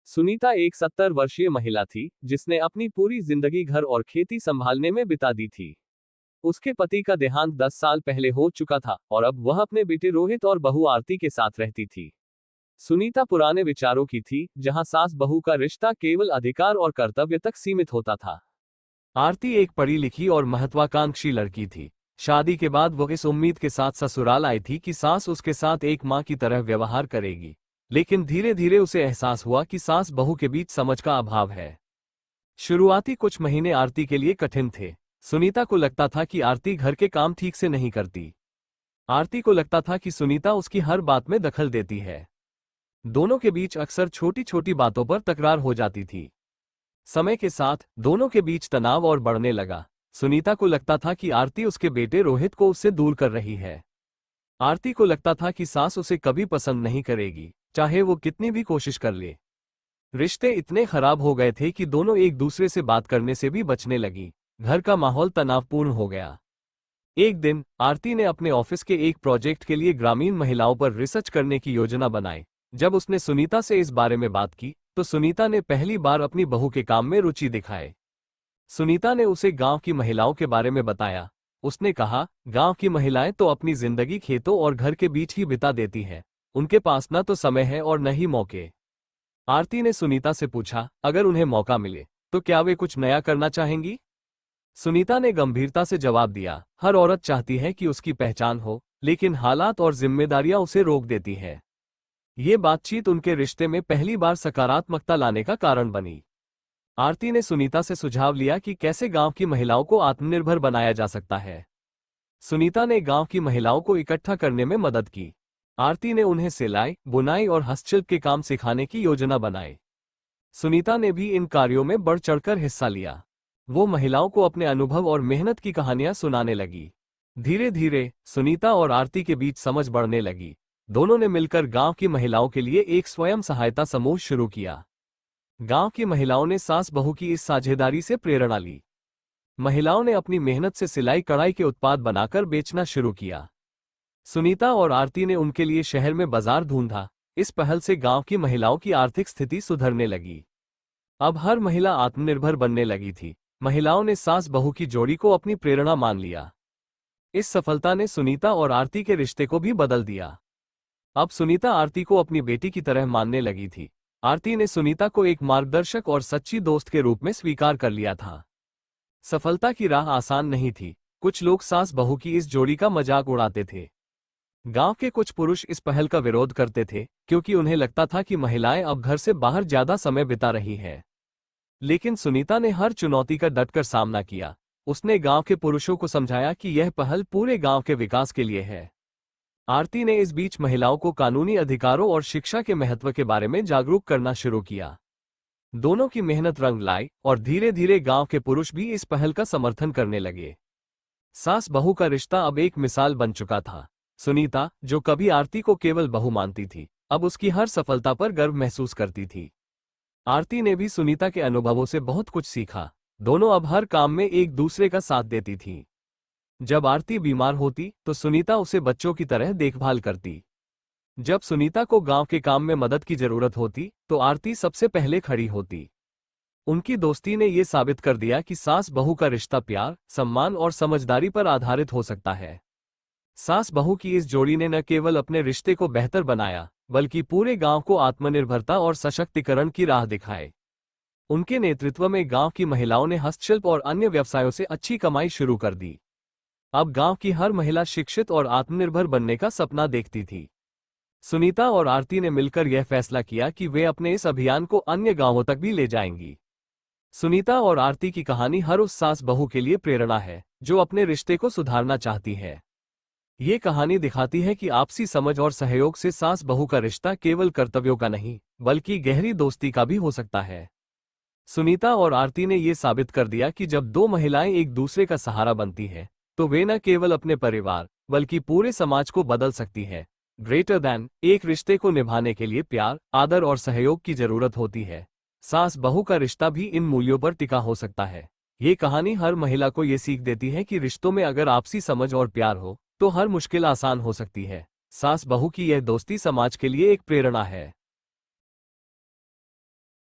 सुनीता एक 70 वर्षीय महिला थी जिसने अपनी पूरी जिंदगी घर और खेती संभालने में बिता दी थी। उसके पति का देहांत 10 साल पहले हो चुका था और अब वह अपने बेटे रोहित और बहू आरती के साथ रहती थी। सुनीता पुराने विचारों की थी, जहां सास बहू का रिश्ता केवल अधिकार और कर्तव्य तक सीमित होता था। आरती एक पढ़ी लिखी और महत्वाकांक्षी लड़की थी। शादी के बाद वो इस उम्मीद के साथ ससुराल आई थी कि सास उसके साथ एक मां की तरह व्यवहार करेगी। लेकिन धीरे धीरे उसे एहसास हुआ कि सास बहू के बीच समझ का अभाव है। शुरुआती कुछ महीने आरती के लिए कठिन थे। सुनीता को लगता था कि आरती घर के काम ठीक से नहीं करती। आरती को लगता था कि सुनीता उसकी हर बात में दखल देती है। दोनों के बीच अक्सर छोटी छोटी बातों पर तकरार हो जाती थी। समय के साथ दोनों के बीच तनाव और बढ़ने लगा। सुनीता को लगता था कि आरती उसके बेटे रोहित को उससे दूर कर रही है। आरती को लगता था कि सास उसे कभी पसंद नहीं करेगी, चाहे वो कितनी भी कोशिश कर ले। रिश्ते इतने खराब हो गए थे कि दोनों एक दूसरे से बात करने से भी बचने लगी। घर का माहौल तनावपूर्ण हो गया। एक दिन आरती ने अपने ऑफिस के एक प्रोजेक्ट के लिए ग्रामीण महिलाओं पर रिसर्च करने की योजना बनाई। जब उसने सुनीता से इस बारे में बात की तो सुनीता ने पहली बार अपनी बहू के काम में रुचि दिखाई। सुनीता ने उसे गांव की महिलाओं के बारे में बताया। उसने कहा, गांव की महिलाएं तो अपनी जिंदगी खेतों और घर के बीच ही बिता देती हैं। उनके पास न तो समय है और न ही मौके। आरती ने सुनीता से पूछा, अगर उन्हें मौका मिले तो क्या वे कुछ नया करना चाहेंगी? सुनीता ने गंभीरता से जवाब दिया, हर औरत चाहती है कि उसकी पहचान हो, लेकिन हालात और जिम्मेदारियां उसे रोक देती है। ये बातचीत उनके रिश्ते में पहली बार सकारात्मकता लाने का कारण बनी। आरती ने सुनीता से सुझाव लिया कि कैसे गांव की महिलाओं को आत्मनिर्भर बनाया जा सकता है। सुनीता ने गांव की महिलाओं को इकट्ठा करने में मदद की। आरती ने उन्हें सिलाई, बुनाई और हस्तशिल्प के काम सिखाने की योजना बनाई। सुनीता ने भी इन कार्यों में बढ़ चढ़कर हिस्सा लिया। वो महिलाओं को अपने अनुभव और मेहनत की कहानियां सुनाने लगी। धीरे धीरे सुनीता और आरती के बीच समझ बढ़ने लगी। दोनों ने मिलकर गांव की महिलाओं के लिए एक स्वयं सहायता समूह शुरू किया। गांव की महिलाओं ने सास बहू की इस साझेदारी से प्रेरणा ली। महिलाओं ने अपनी मेहनत से सिलाई कढ़ाई के उत्पाद बनाकर बेचना शुरू किया। सुनीता और आरती ने उनके लिए शहर में बाजार ढूंढा। इस पहल से गांव की महिलाओं की आर्थिक स्थिति सुधरने लगी। अब हर महिला आत्मनिर्भर बनने लगी थी। महिलाओं ने सास बहू की जोड़ी को अपनी प्रेरणा मान लिया। इस सफलता ने सुनीता और आरती के रिश्ते को भी बदल दिया। अब सुनीता आरती को अपनी बेटी की तरह मानने लगी थी। आरती ने सुनीता को एक मार्गदर्शक और सच्ची दोस्त के रूप में स्वीकार कर लिया था। सफलता की राह आसान नहीं थी। कुछ लोग सास बहू की इस जोड़ी का मजाक उड़ाते थे। गांव के कुछ पुरुष इस पहल का विरोध करते थे, क्योंकि उन्हें लगता था कि महिलाएं अब घर से बाहर ज्यादा समय बिता रही हैं। लेकिन सुनीता ने हर चुनौती का डटकर सामना किया। उसने गांव के पुरुषों को समझाया कि यह पहल पूरे गांव के विकास के लिए है। आरती ने इस बीच महिलाओं को कानूनी अधिकारों और शिक्षा के महत्व के बारे में जागरूक करना शुरू किया। दोनों की मेहनत रंग लाई और धीरे धीरे गांव के पुरुष भी इस पहल का समर्थन करने लगे। सास बहू का रिश्ता अब एक मिसाल बन चुका था। सुनीता, जो कभी आरती को केवल बहू मानती थी, अब उसकी हर सफलता पर गर्व महसूस करती थी। आरती ने भी सुनीता के अनुभवों से बहुत कुछ सीखा। दोनों अब हर काम में एक दूसरे का साथ देती थी। जब आरती बीमार होती तो सुनीता उसे बच्चों की तरह देखभाल करती। जब सुनीता को गांव के काम में मदद की जरूरत होती तो आरती सबसे पहले खड़ी होती। उनकी दोस्ती ने यह साबित कर दिया कि सास बहू का रिश्ता प्यार, सम्मान और समझदारी पर आधारित हो सकता है। सास बहू की इस जोड़ी ने न केवल अपने रिश्ते को बेहतर बनाया, बल्कि पूरे गांव को आत्मनिर्भरता और सशक्तिकरण की राह दिखाए। उनके नेतृत्व में गांव की महिलाओं ने हस्तशिल्प और अन्य व्यवसायों से अच्छी कमाई शुरू कर दी। अब गांव की हर महिला शिक्षित और आत्मनिर्भर बनने का सपना देखती थी। सुनीता और आरती ने मिलकर यह फैसला किया कि वे अपने इस अभियान को अन्य गांवों तक भी ले जाएंगी। सुनीता और आरती की कहानी हर उस सास बहू के लिए प्रेरणा है जो अपने रिश्ते को सुधारना चाहती है। ये कहानी दिखाती है कि आपसी समझ और सहयोग से सास बहू का रिश्ता केवल कर्तव्यों का नहीं, बल्कि गहरी दोस्ती का भी हो सकता है। सुनीता और आरती ने ये साबित कर दिया कि जब दो महिलाएं एक दूसरे का सहारा बनती हैं, तो वे न केवल अपने परिवार, बल्कि पूरे समाज को बदल सकती है। ग्रेटर दैन एक रिश्ते को निभाने के लिए प्यार, आदर और सहयोग की जरूरत होती है। सास बहू का रिश्ता भी इन मूल्यों पर टिका हो सकता है। ये कहानी हर महिला को ये सीख देती है कि रिश्तों में अगर आपसी समझ और प्यार हो तो हर मुश्किल आसान हो सकती है। सास बहू की यह दोस्ती समाज के लिए एक प्रेरणा है।